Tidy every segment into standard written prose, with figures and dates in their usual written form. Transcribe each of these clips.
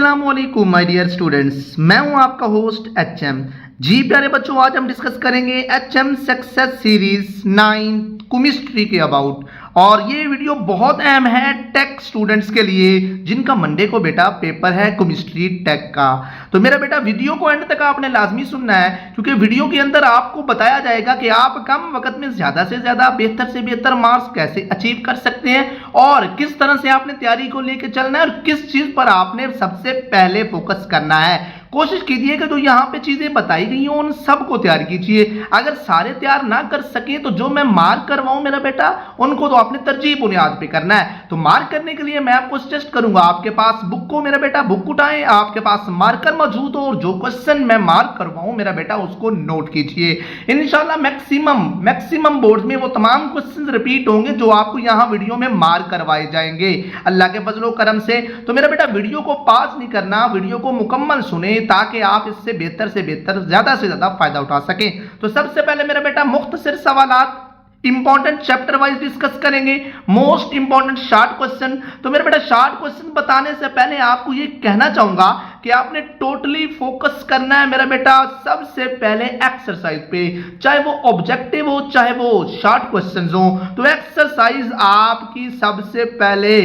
अस्सलामुअलैकुम my dear students, मैं हूं आपका होस्ट एचएम। जी प्यारे बच्चों, आज हम डिस्कस करेंगे एचएम सक्सेस सीरीज 9 केमिस्ट्री के अबाउट। और ये वीडियो बहुत अहम है टेक स्टूडेंट्स के लिए जिनका मंडे को बेटा पेपर है केमिस्ट्री टेक का। तो मेरा बेटा वीडियो को एंड तक आपने लाजमी सुनना है, क्योंकि वीडियो के अंदर आपको बताया जाएगा कि आप कम वक्त में ज्यादा से ज्यादा बेहतर से बेहतर मार्क्स कैसे अचीव कर सकते हैं और किस तरह से आपने तैयारी को लेकर चलना है और किस चीज पर आपने सबसे पहले फोकस करना है। कोशिश कीजिए कि जो यहाँ पे चीजें बताई गई हैं उन सबको तैयार कीजिए। अगर सारे तैयार ना कर सके तो जो मैं मार्क करवाऊं मेरा बेटा उनको तो आपने तरजीह बुनियाद पे करना है। तो मार्क करने के लिए मैं आपको सजेस्ट करूंगा, आपके पास बुक को मेरा बेटा बुक उठाएं, आपके पास मार्कर मौजूद हो और जो क्वेश्चन मैं मार्क करवाऊं मेरा बेटा उसको नोट कीजिए। इंशाल्लाह मैक्सिमम बोर्ड में वो तमाम क्वेश्चन रिपीट होंगे जो आपको यहाँ वीडियो में मार्क करवाए जाएंगे अल्लाह के फजलो करम से। तो मेरा बेटा वीडियो को पास नहीं करना, वीडियो को मुकम्मल सुने ताकि आप इससे बेहतर से बेहतर ज्यादा से ज्यादा फायदा उठा सकें। तो सबसे पहले मेरा बेटा मुख्तसर सवालात इंपॉर्टेंट चैप्टर वाइज डिस्कस करेंगे, मोस्ट इंपॉर्टेंट शॉर्ट क्वेश्चन। तो मेरे बेटा शॉर्ट क्वेश्चन बताने से पहले आपको ये कहना चाहूंगा कि आपने टोटली फोकस करना है मेरा बेटा सबसे पहले एक्सरसाइज पे, चाहे वो ऑब्जेक्टिव हो चाहे वो शॉर्ट क्वेश्चन हो। तो एक्सरसाइज आपकी सबसे पहले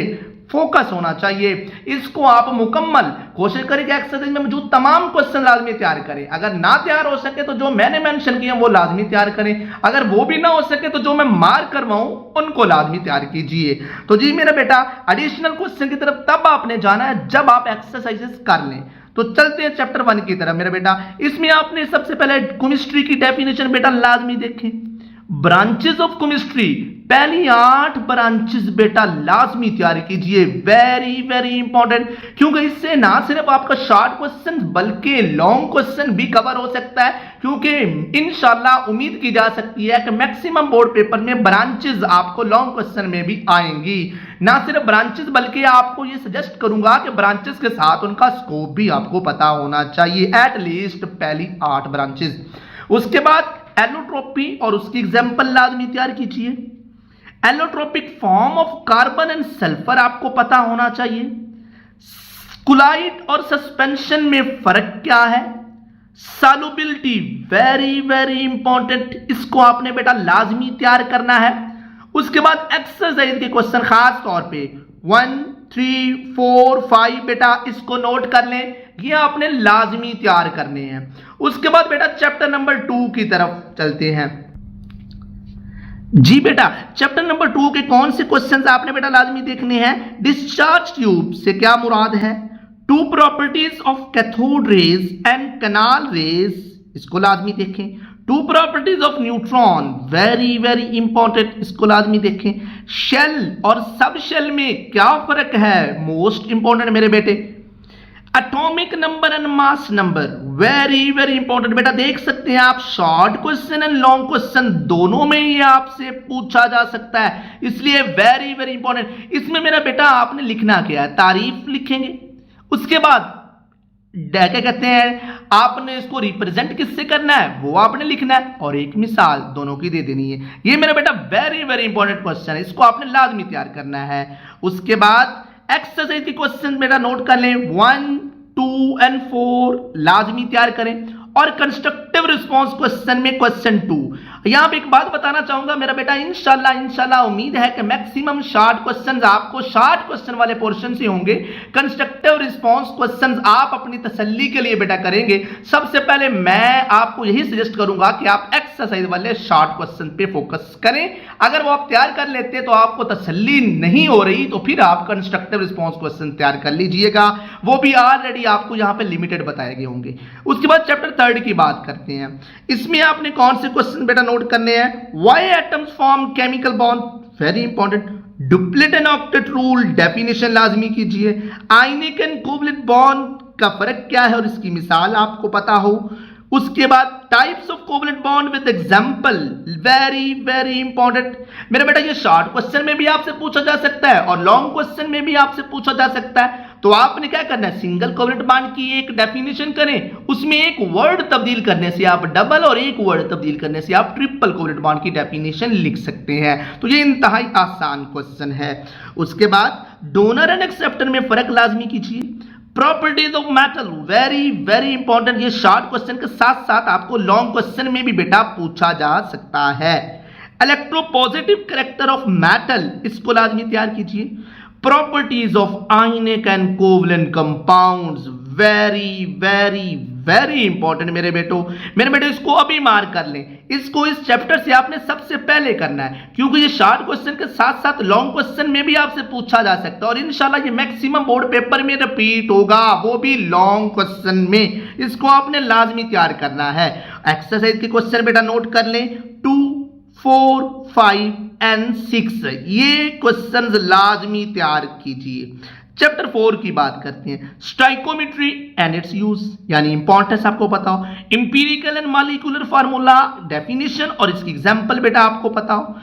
फोकस होना चाहिए, इसको आप मुकम्मल कोशिश करें कि एक्सरसाइज में मौजूद तमाम क्वेश्चन लाजमी तैयार करें। अगर ना तैयार हो सके तो जो मैंने मेंशन किए वो लाजमी तैयार करें, अगर वो भी ना हो सके तो जो मैं मार्क करवाऊं उनको लाजमी तैयार कीजिए। तो जी मेरा बेटा एडिशनल क्वेश्चन की तरफ तब आपने जाना है जब आप एक्सरसाइजेस कर लें। तो चलते हैं चैप्टर 1 की तरफ मेरा बेटा। इसमें आपने सबसे पहले केमिस्ट्री की डेफिनेशन बेटा लाजमी देखें। ब्रांचेस ऑफ केमिस्ट्री, पहली 8 ब्रांचेस बेटा लाजमी तैयार कीजिए, वेरी वेरी इंपॉर्टेंट, क्योंकि इससे ना सिर्फ आपका शॉर्ट क्वेश्चन बल्कि लॉन्ग क्वेश्चन भी कवर हो सकता है। क्योंकि इंशाल्लाह उम्मीद की जा सकती है कि मैक्सिमम बोर्ड पेपर में ब्रांचेस आपको लॉन्ग क्वेश्चन में भी आएंगी। ना सिर्फ ब्रांचेस बल्कि आपको ये सजेस्ट करूंगा कि ब्रांचेस के साथ उनका स्कोप भी आपको पता होना चाहिए, एटलीस्ट पहली 8 ब्रांचेस। उसके बाद एलोट्रोपी और उसकी एग्जांपल लाजमी तैयार कीजिए। Allotropic form of carbon and sulphur आपको पता होना चाहिए। कोलाइड और सस्पेंशन में फर्क क्या है। सॉल्युबिलिटी वेरी वेरी इंपॉर्टेंट, इसको आपने बेटा लाजमी तैयार करना है। उसके बाद एक्सरसाइज के क्वेश्चन खास तौर पे 1, 3, 4, 5 बेटा इसको नोट कर लें, ये आपने लाजमी तैयार करने हैं। उसके बाद बेटा चैप्टर नंबर 2 की तरफ चलते हैं। जी बेटा चैप्टर नंबर 2 के कौन से क्वेश्चंस आपने बेटा लाजमी देखने हैं। डिस्चार्ज ट्यूब से क्या मुराद है। 2 properties of cathode rays and canal raise, इसको लाजमी देखें। 2 properties of neutron, very very important, इसको लाजमी देखें। शेल और सब शेल में क्या फर्क है, मोस्ट इंपॉर्टेंट मेरे बेटे। Atomic number and mass number, very very important बेटा, देख सकते हैं आप short question and long question दोनों में ये आपसे पूछा जा सकता है, इसलिए वेरी वेरी इंपॉर्टेंट। इसमें मेरा बेटा आपने लिखना क्या है, तारीफ लिखेंगे। उसके बाद क्या कहते हैं, आपने इसको रिप्रेजेंट किससे करना है वो आपने लिखना है और एक मिसाल दोनों की दे देनी है। ये मेरा बेटा वेरी वेरी इंपॉर्टेंट क्वेश्चन है, इसको आपने लाजमी तैयार करना है। उसके बाद एक्सरसाइज के क्वेश्चन बेटा नोट कर लें, 1, 2 एंड 4 लाजमी तैयार करें। और कंस्ट्रक्टिव रिस्पांस क्वेश्चन में क्वेश्चन 2, यहां पे एक बात बताना चाहूंगा मेरा बेटा, इंशाल्लाह उम्मीद है कि मैक्सिमम शॉर्ट क्वेश्चंस आपको शॉर्ट क्वेश्चन वाले पोर्शन से होंगे। कंस्ट्रक्टिव रिस्पांस क्वेश्चंस आप अपनी तसल्ली के लिए बेटा करेंगे। सबसे पहले मैं आपको यही सजेस्ट करूंगा कि आप एक्सरसाइज वाले शॉर्ट क्वेश्चन पे फोकस करें। अगर वो आप तैयार कर लेते तो आपको तसल्ली नहीं हो रही तो फिर आप कंस्ट्रक्टिव रिस्पांस क्वेश्चन तैयार कर लीजिएगा, वो भी ऑलरेडी आपको यहां पे लिमिटेड बताए गए होंगे। उसके बाद चैप्टर 3 की बात करते हैं। इसमें आपने कौन से क्वेश्चन बेटा नोट करने हैं। Why atoms form chemical bond, very important. Duplet and octet rule, definition लाजमी कीजिए। आयनिक एंड कोवलेंट बॉन्ड का फर्क क्या है और इसकी मिसाल आपको पता हो। उसके बाद types of covalent bond with example, very very important मेरा बेटा, ये शॉर्ट क्वेश्चन में भी आपसे पूछा जा सकता है और लॉन्ग क्वेश्चन में भी आपसे पूछा जा सकता है। तो आपने क्या करना है, सिंगल कोवलेंट बॉन्ड की एक डेफिनेशन करें, उसमें एक वर्ड तब्दील करने से आप डबल और एक वर्ड तब्दील करने से आप ट्रिपल कोवलेंट बॉन्ड की डेफिनेशन लिख सकते हैं। तो ये इंतहाई आसान क्वेश्चन है। उसके बाद डोनर एंड एक्सेप्टर में फर्क लाजमी कीजिए। Properties of metal, very very important. ये शॉर्ट क्वेश्चन के साथ साथ आपको लॉन्ग क्वेश्चन में भी बेटा पूछा जा सकता है। इलेक्ट्रोपॉजिटिव कैरेक्टर ऑफ मेटल, इसको लाजमी तैयार कीजिए। Properties of ionic and covalent compounds, very very very important मेरे बेटो इसको अभी मार्क कर लें। इसको इस चैप्टर से आपने सबसे पहले करना है, क्योंकि ये शॉर्ट क्वेश्चन के साथ साथ लॉन्ग क्वेश्चन में भी आपसे पूछा जा सकता है और इंशाल्लाह ये मैक्सिमम बोर्ड पेपर में रिपीट होगा, वो भी लॉन्ग क्वेश्चन में। इसको आपने लाजमी तैयार करना है। एक्सरसाइज के क्वेश्चन बेटा नोट कर लें, 2, 4, 5 एंड 6, ये क्वेश्चंस लाजमी तैयार कीजिए। चैप्टर 4 की बात करते हैं, स्टाइकोमेट्री एंड इट्स यूज, यानी इंपॉर्टेंस आपको पता हो, empirical and molecular formula definition और इसकी एग्जांपल बेटा आपको पता हो।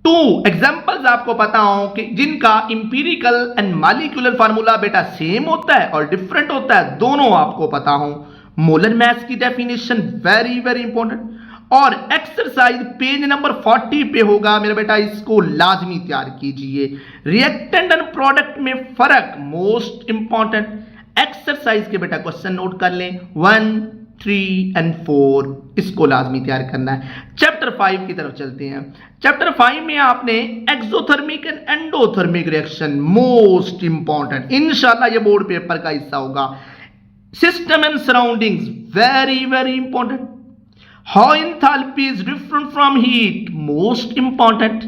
2 एग्जांपल्स आपको पता हो कि जिनका इंपीरिकल एंड मॉलिक्यूलर फार्मूला बेटा सेम होता है और डिफरेंट होता है, दोनों आपको पता हो। मोलर मास की डेफिनेशन वेरी वेरी इंपॉर्टेंट। और एक्सरसाइज पेज नंबर 40 पे होगा मेरा बेटा, इसको लाजमी तैयार कीजिए। रिएक्टेंट एंड प्रोडक्ट में फर्क, मोस्ट इंपॉर्टेंट। एक्सरसाइज के बेटा क्वेश्चन नोट कर लें, 1, 3 एंड 4, इसको लाजमी तैयार करना है। चैप्टर 5 की तरफ चलते हैं। चैप्टर 5 में आपने exothermic and endothermic reaction, most important, इंशाल्लाह ये बोर्ड पेपर का हिस्सा होगा। System and surroundings, very very important. How enthalpy is different from heat, most important.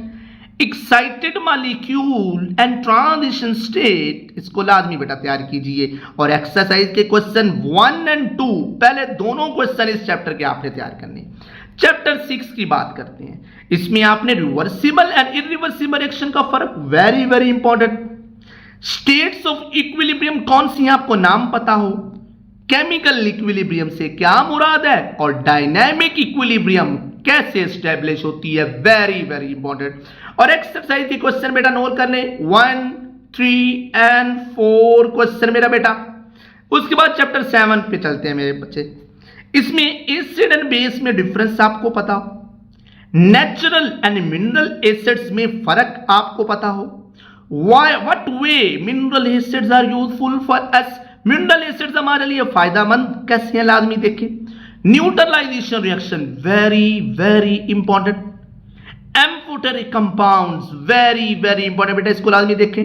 Excited molecule and transition state, इसको लाजमी बेटा तैयार कीजिए। और एक्सरसाइज के क्वेश्चन 1 एंड 2, पहले दोनों क्वेश्चन इस चैप्टर के आपने तैयार करने। चैप्टर 6 की बात करते हैं, इसमें आपने रिवर्सिबल एंड इरिवर्सिबल रिएक्शन का फर्क, very very important. States of equilibrium कौन सी आपको नाम पता हो, केमिकल इक्विलिब्रियम से क्या मुराद है, और डायनामिक इक्विलिब्रियम कैसे एस्टेब्लिश होती है, वेरी वेरी इंपॉर्टेंट। और एक्सरसाइज की क्वेश्चन बेटा नोट कर लें, 1, 3 एंड 4 क्वेश्चन मेरा बेटा। उसके बाद चैप्टर 7 पे चलते हैं मेरे बच्चे। इसमें एसिड एंड बेस में डिफरेंस आपको पता हो, नेचुरल एंड मिनरल एसिड्स में फर्क आपको पता हो, what way mineral acids are useful for us, mineral acids हमारे लिए फायदेमंद कैसे हैं, लाजमी देखें। Neutralisation reaction, very very important. Amphoteric compounds, very very important बेटा, इसको लाजमी देखें।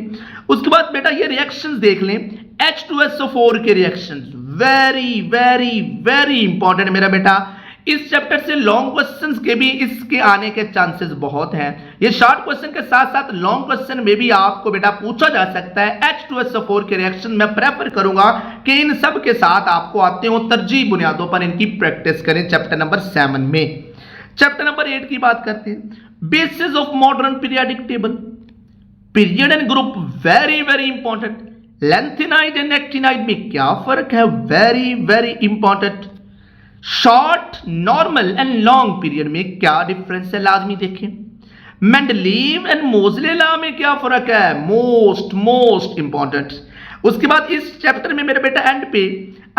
उसके बाद बेटा ये रिएक्शंस देख लें, H2SO4 के reactions, very very very important मेरा बेटा। इस चैप्टर से लॉन्ग क्वेश्चंस के भी इसके आने के चांसेस बहुत हैं। ये शॉर्ट क्वेश्चन के साथ साथ लॉन्ग क्वेश्चन में भी आपको बेटा पूछा जा सकता है। H2SO4 के रिएक्शन मैं प्रेफर करूंगा कि इन सब के साथ आपको आते हो, तरजीह बुनियादों पर इनकी प्रैक्टिस करें चैप्टर नंबर 7 में। चैप्टर नंबर 8 की बात करते हैं, basis of modern periodic table, period and group, very very important. Lanthanide and actinide में क्या फर्क है, very very important. Short, normal and long period में क्या डिफरेंस है, लाजमी देखें। मेंडलीव एंड मोज़ले लॉ में क्या फर्क है, मोस्ट इंपॉर्टेंट। उसके बाद इस चैप्टर में मेरे बेटा एंड पे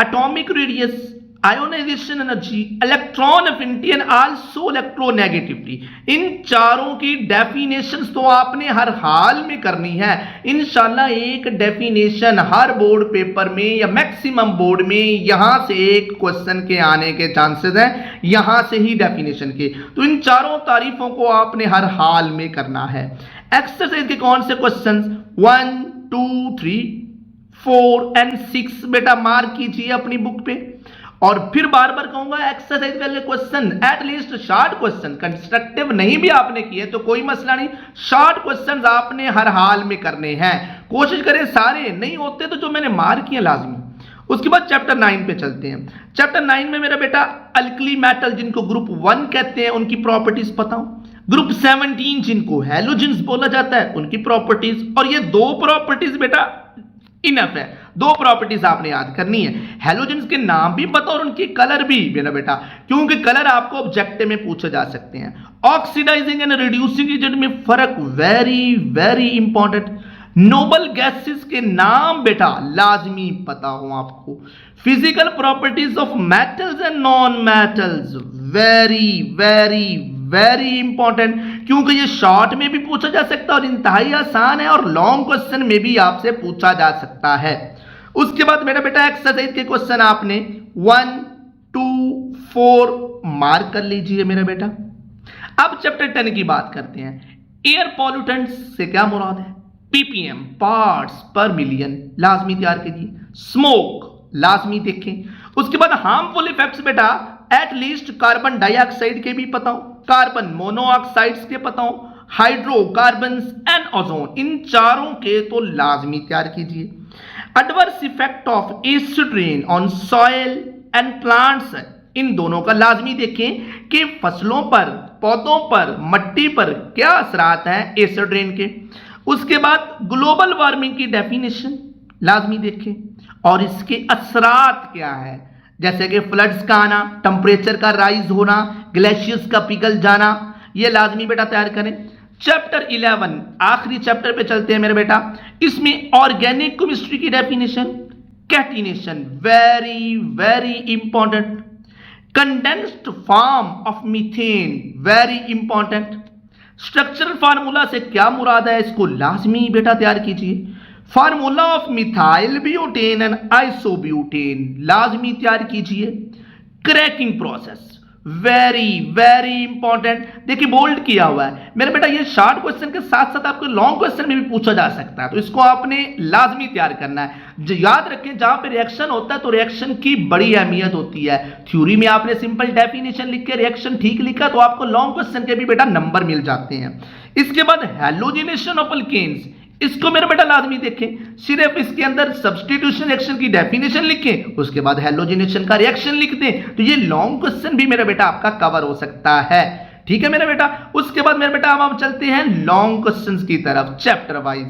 atomic radius, ionization energy, electron affinity and also electronegativity, इन चारों की डेफिनेशंस तो आपने हर हाल में करनी है। इंशाल्लाह एक डेफिनेशन हर बोर्ड पेपर में या मैक्सिमम बोर्ड में यहां से एक क्वेश्चन के आने के चांसेस हैं, यहां से ही डेफिनेशन के। तो इन चारों तारीफों को आपने हर हाल में करना है। एक्सरसाइज के कौन से क्वेश्चन, 1, 2, 3, 4 एंड 6 बेटा मार्क कीजिए अपनी बुक पे। और फिर बार बार कहूंगा, एक्सरसाइज वाले question at least short question, constructive नहीं भी आपने किए तो कोई मसला नहीं, शॉर्ट क्वेश्चंस आपने हर हाल में करने हैं। कोशिश करें सारे, नहीं होते तो जो मैंने मार्क किए लाजमी। उसके बाद चैप्टर 9 पे चलते हैं। चैप्टर 9 में मेरा बेटा अल्कली मेटल जिनको ग्रुप 1 कहते हैं उनकी प्रॉपर्टीज पता हो, ग्रुप 17 जिनको हैलोजेंस बोला जाता है उनकी प्रॉपर्टीज, और ये 2 प्रॉपर्टीज बेटा इनफ है। 2 प्रॉपर्टीज आपने याद करनी है, हैलोजेंस के नाम भी पता और उनके कलर भी मेरा बेटा, क्योंकि कलर आपको ऑब्जेक्टिव में पूछे जा सकते हैं। ऑक्सीडाइजिंग एंड रिड्यूसिंग एजेंट में फर्क, very very important. Noble gases के नाम बेटा लाजमी पता हो आपको। Physical properties of metals and non metals, very very very important, क्योंकि ये शॉर्ट में भी पूछा जा सकता है और इंतहाई आसान है, और लॉन्ग क्वेश्चन में भी आपसे पूछा जा सकता है। उसके बाद मेरा बेटा एक्सरसाइज के क्वेश्चन आपने 1, 2, 4 मार्क कर लीजिए मेरा बेटा। अब चैप्टर 10 की बात करते हैं। एयर पॉल्यूटेंट्स से क्या मुराद है? पीपीएम, पार्ट्स पर मिलियन, लाजमी तैयार कीजिए। स्मोक लाजमी देखें। उसके बाद हार्मफुल इफेक्ट्स बेटा एटलीस्ट कार्बन डाइऑक्साइड के भी पता हो, कार्बन मोनोऑक्साइड्स के पता हो, हाइड्रोकार्बन्स एंड ओजोन, इन चारों के तो लाजमी तैयार कीजिए। Adverse effect of acid rain on soil and plants, इन दोनों का लाजमी देखें कि फसलों पर, पौधों पर, मिट्टी पर क्या असरात हैं एसिड रेन के। उसके बाद ग्लोबल वार्मिंग की डेफिनेशन लाजमी देखें और इसके असरात क्या है, जैसे कि फ्लड्स का आना, टेम्परेचर का राइज होना, ग्लेशियर्स का पिघल जाना, ये लाजमी बेटा तैयार करें। चैप्टर 11 आखिरी चैप्टर पे चलते हैं मेरे बेटा। इसमें ऑर्गेनिक केमिस्ट्री की definition, catenation very very important, condensed form of methane very important, structural formula से क्या मुराद है इसको लाजमी बेटा तैयार कीजिए। Formula of methyl butane and isobutane लाजमी तैयार कीजिए। Cracking process very very important, देखिए बोल्ड किया हुआ है मेरे बेटा। ये शॉर्ट क्वेश्चन के साथ साथ आपको लॉन्ग क्वेश्चन में भी पूछा जा सकता है, तो इसको आपने लाजमी तैयार करना है। याद रखें जहां पे रिएक्शन होता है तो रिएक्शन की बड़ी अहमियत होती है। थ्योरी में आपने सिंपल डेफिनेशन लिख के रिएक्शन ठीक लिखा तो आपको लॉन्ग क्वेश्चन के भी बेटा नंबर मिल जाते हैं। इसके बाद हैलोजिनेशन ऑफ अल्केन्स, इसको मेरा बेटा लाजमी देखें। सिर्फ इसके अंदर सब्स्टिट्यूशन रिएक्शन की डेफिनेशन लिखें, उसके बाद हैलोजिनेशन का रिएक्शन लिख दें, तो ये लॉन्ग क्वेश्चन भी मेरा बेटा आपका कवर हो सकता है। ठीक है मेरा बेटा। उसके बाद मेरा बेटा अब चलते हैं लॉन्ग क्वेश्चंस की तरफ चैप्टर वाइज।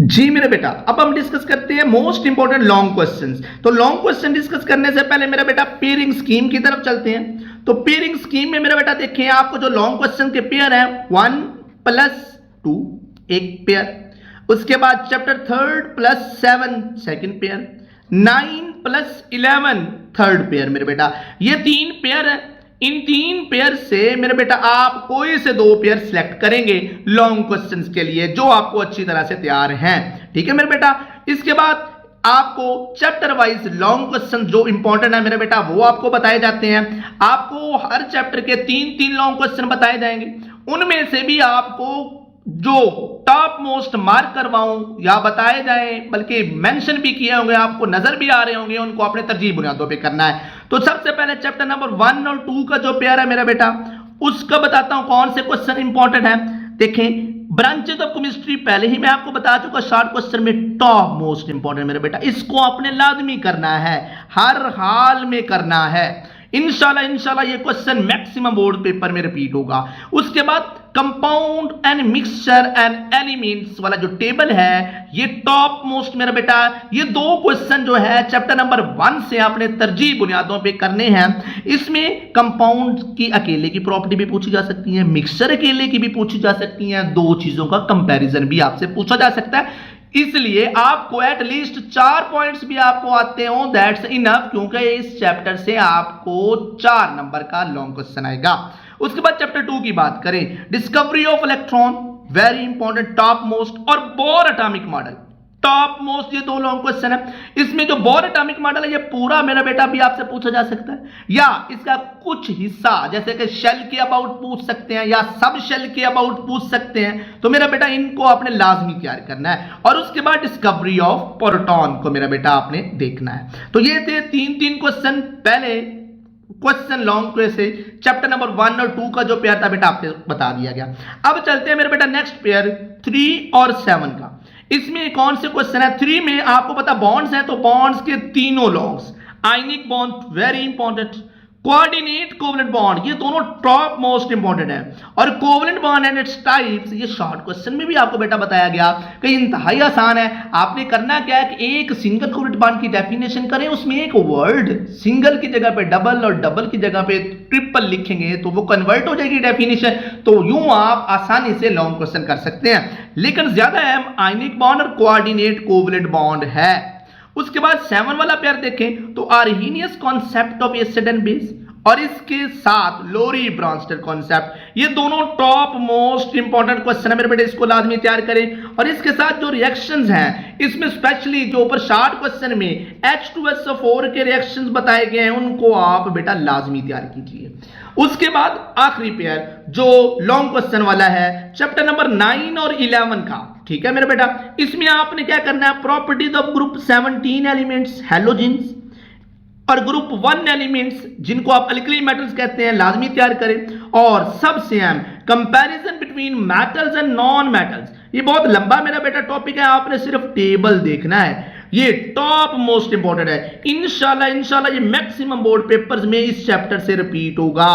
जी मेरे बेटा अब हम डिस्कस करते हैं मोस्ट इंपोर्टेंट लॉन्ग क्वेश्चंस। तो लॉन्ग क्वेश्चन डिस्कस करने से पहले मेरा बेटा पेयरिंग स्कीम की तरफ चलते हैं। तो पेयरिंग स्कीम में मेरा बेटा देखिए आपको जो लॉन्ग क्वेश्चन के पेयर है 1+2 एक पेयर, उसके बाद chapter 3+7 second pair, 9+11 third pair मेरे बेटा। ये 3 पेयर है। इन 3 पेयर से मेरे बेटा आप कोई से 2 पेयर सिलेक्ट करेंगे लॉन्ग क्वेश्चंस के लिए जो आपको अच्छी तरह से तैयार हैं। ठीक है मेरे बेटा। इसके बाद आपको चैप्टर वाइज लॉन्ग क्वेश्चन जो इंपॉर्टेंट है मेरे बेटा वो आपको बताए जाते हैं। आपको हर चैप्टर के 3-3 लॉन्ग क्वेश्चन बताए जाएंगे, उनमें से भी आपको जो टॉप मोस्ट मार्क करवाऊं या बताए जाएं, बल्कि मेंशन भी किए होंगे, आपको नजर भी आ रहे होंगे, उनको अपने तरजीह बुनियादों पे करना है। तो सबसे पहले चैप्टर नंबर 1 और 2 का जो पेयर है मेरा बेटा उसका बताता हूं कौन से क्वेश्चन इंपॉर्टेंट है। देखें ब्रांचेस ऑफ केमिस्ट्री पहले ही मैं आपको बता चुका शॉर्ट क्वेश्चन में टॉप मोस्ट इंपॉर्टेंट मेरा बेटा, इसको आपने लाजमी करना है, हर हाल में करना है। इंशाल्लाह ये क्वेश्चन मैक्सिमम बोर्ड पेपर में रिपीट होगा। उसके बाद compound and mixture and elements वाला जो टेबल है ये टॉप मोस्ट मेरा बेटा। ये 2 क्वेश्चन जो है चैप्टर नंबर 1 से आपने तरजीह बुनियादों पे करने हैं। इसमें कंपाउंड की अकेले की प्रॉपर्टी भी पूछी जा सकती है, मिक्सचर अकेले की भी पूछी जा सकती है, 2 चीजों का कंपैरिजन भी आपसे पूछा जा सकता है। इसलिए आपको एटलीस्ट 4 पॉइंट्स भी आपको आते हो दैट्स इनफ, क्योंकि इस चैप्टर से आपको 4 नंबर का लॉन्ग क्वेश्चन आएगा। उसके बाद चैप्टर 2 की बात करें, discovery of electron very important top most, और Bohr atomic model top most, ये 2 लॉन्ग क्वेश्चन है। इसमें जो बोर एटॉमिक मॉडल है ये पूरा मेरा बेटा भी आपसे पूछा जा सकता है, या इसका कुछ हिस्सा जैसे कि शेल के अबाउट पूछ सकते हैं या सब शेल के अबाउट पूछ सकते हैं। तो मेरा बेटा इनको आपने लाजमी तैयार करना है। और उसके बाद डिस्कवरी ऑफ प्रोटॉन को मेरा बेटा आपने देखना है। तो ये थे 3-3 क्वेश्चन पहले क्वेश्चन लॉन्ग से चैप्टर नंबर 1 और 2 का जो पेयर था बेटा आपसे बता दिया गया। अब चलते हैं मेरे बेटा नेक्स्ट पेयर 3 और 7 का। इसमें कौन से क्वेश्चन है? 3 में आपको पता बॉन्ड्स हैं, तो बॉन्ड्स के तीनों longs, ionic bond very important, coordinate covalent bond ये दोनों टॉप मोस्ट इंपॉर्टेंट है, और covalent bond and its types ये शॉर्ट क्वेश्चन में भी आपको बेटा बताया गया कि इंतहाई आसान है। आपने करना क्या है कि एक सिंगल कोवलेंट बॉन्ड की डेफिनेशन करें, उसमें एक वर्ड सिंगल की जगह पे डबल और डबल की जगह पे ट्रिपल लिखेंगे तो वो कन्वर्ट हो जाएगी डेफिनेशन। तो यूं आप आसानी से लॉन्ग क्वेश्चन कर सकते हैं, लेकिन ज्यादा अहम आयनिक बॉन्ड और कोऑर्डिनेट कोवलेंट बॉन्ड है। उसके बाद 7 वाला पेयर देखें तो Arrhenius concept of acid and base, और इसके साथ लोरी ब्रॉन्स्टेड कॉन्सेप्ट, ये दोनों टॉप मोस्ट इंपॉर्टेंट क्वेश्चन है मेरे बेटे, इसको लाजमी तैयार करें। और इसके साथ जो रिएक्शंस हैं इसमें स्पेशली जो ऊपर शार्ट क्वेश्चन में H2SO4 के रिएक्शंस बताए गए हैं उनको आप बेटा लाजमी तैयार कीजिए। उसके बाद आखिरी पेयर जो लॉन्ग क्वेश्चन वाला है चैप्टर नंबर 9 और 11 का, ठीक है मेरे बेटा, इसमें आपने क्या करना है, properties of group 17 elements halogens और ग्रुप 1 एलिमेंट्स जिनको आप अल्कली मेटल्स कहते हैं लाजमी तैयार करें। और सबसे अहम comparison between metals and non metals, ये बहुत लंबा मेरा बेटा टॉपिक है, आपने सिर्फ टेबल देखना है, ये टॉप मोस्ट इंपॉर्टेंट है। इंशाल्लाह ये मैक्सिमम बोर्ड पेपर्स में इस चैप्टर से रिपीट होगा।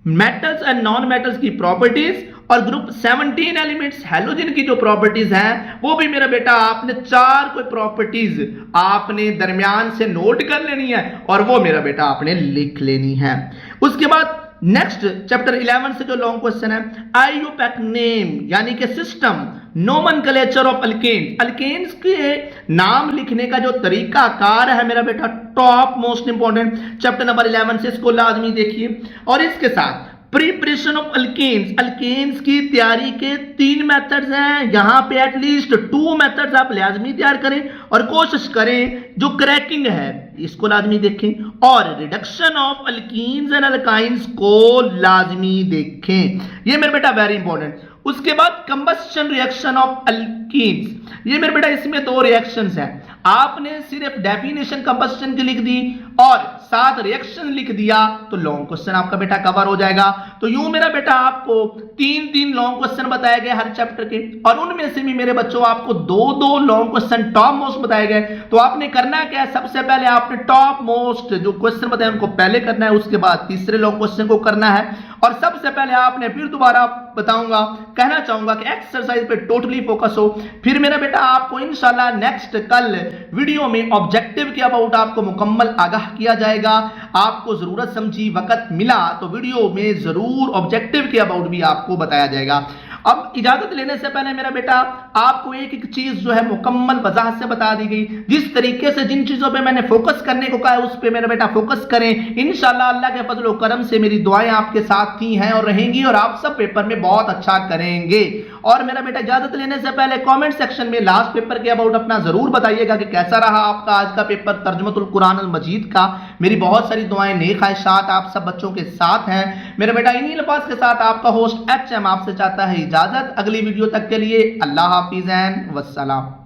मेटल्स एंड नॉन मेटल्स की प्रॉपर्टीज और ग्रुप 17 एलिमेंट्स हैलोजन की जो प्रॉपर्टीज हैं वो भी मेरा बेटा आपने 4 कोई प्रॉपर्टीज आपने दरमियान से नोट कर लेनी है और वो मेरा बेटा आपने लिख लेनी है। उसके बाद नेक्स्ट चैप्टर 11 से जो लॉन्ग क्वेश्चन है, आईयूपैक नेम यानी कि system nomenclature of alkanes, alkanes के नाम लिखने का जो तरीका कार है मेरा बेटा top most important chapter number 11 से, इसको लाजमी देखिए। और इसके साथ प्रिपरेशन ऑफ अल्केन्स, अल्केन्स की तैयारी के 3 मेथड्स हैं, यहां पे एटलीस्ट 2 मेथड्स आप लाजमी तैयार करें और कोशिश करें जो क्रैकिंग है इसको लाजमी देखें और reduction of alkenes and alkynes को लाजमी देखें, ये मेरे बेटा वेरी इंपॉर्टेंट। उसके बाद कंबस्शन रिएक्शन ऑफ अल्कीन्स, ये मेरे बेटा इसमें 2 रिएक्शंस हैं, आपने सिर्फ डेफिनेशन कंबस्शन की लिख दी और साथ रिएक्शन लिख दिया तो लॉन्ग क्वेश्चन आपका बेटा कवर हो जाएगा। तो यूं मेरा बेटा आपको 3 लॉन्ग क्वेश्चन बताए गए हर चैप्टर के और उनमें से भी मेरे बच्चों आपको 2 लॉन्ग क्वेश्चन टॉप मोस्ट बताए गए। तो आपने करना क्या है, सबसे पहले आपने टॉप मोस्ट जो क्वेश्चन बताए उनको पहले करना है, उसके बाद तीसरे लॉन्ग क्वेश्चन को करना है और सबसे पहले आपने फिर दोबारा बताऊंगा कहना चाहूंगा कि एक्सरसाइज पे टोटली फोकस हो। फिर मेरा बेटा आपको इंशाल्लाह नेक्स्ट कल वीडियो में ऑब्जेक्टिव के अबाउट आपको मुकम्मल आगाह किया जाएगा। आपको जरूरत समझी वक्त मिला तो वीडियो में जरूर ऑब्जेक्टिव के अबाउट भी आपको बताया जाएगा। अब इजाजत लेने से पहले मेरा बेटा आपको एक चीज जो है मुकम्मल वजाहत से बता दी गई, जिस तरीके से जिन चीजों पे मैंने फोकस करने को कहा है उस पे मेरा बेटा फोकस करें। इंशाल्लाह अल्लाह के फजल और करम से मेरी दुआएं आपके साथ थी हैं और रहेंगी और आप सब पेपर में बहुत अच्छा करेंगे। और मेरा बेटा इजाजत लेने से पहले कमेंट सेक्शन में लास्ट पेपर के अबाउट अपना जरूर बताइएगा कि कैसा रहा आपका आज का पेपर तर्जुमतुल कुरान अल मजीद का। मेरी बहुत सारी दुआएं नेक ख्वाहिशात आप सब बच्चों के साथ हैं। मेरा बेटा इन्हीं अल्फाज के साथ आपका होस्ट HM आपसे चाहता है इजाजत। अगली वीडियो तक के लिए अल्लाह हाफिज़ एंड वस्सलाम।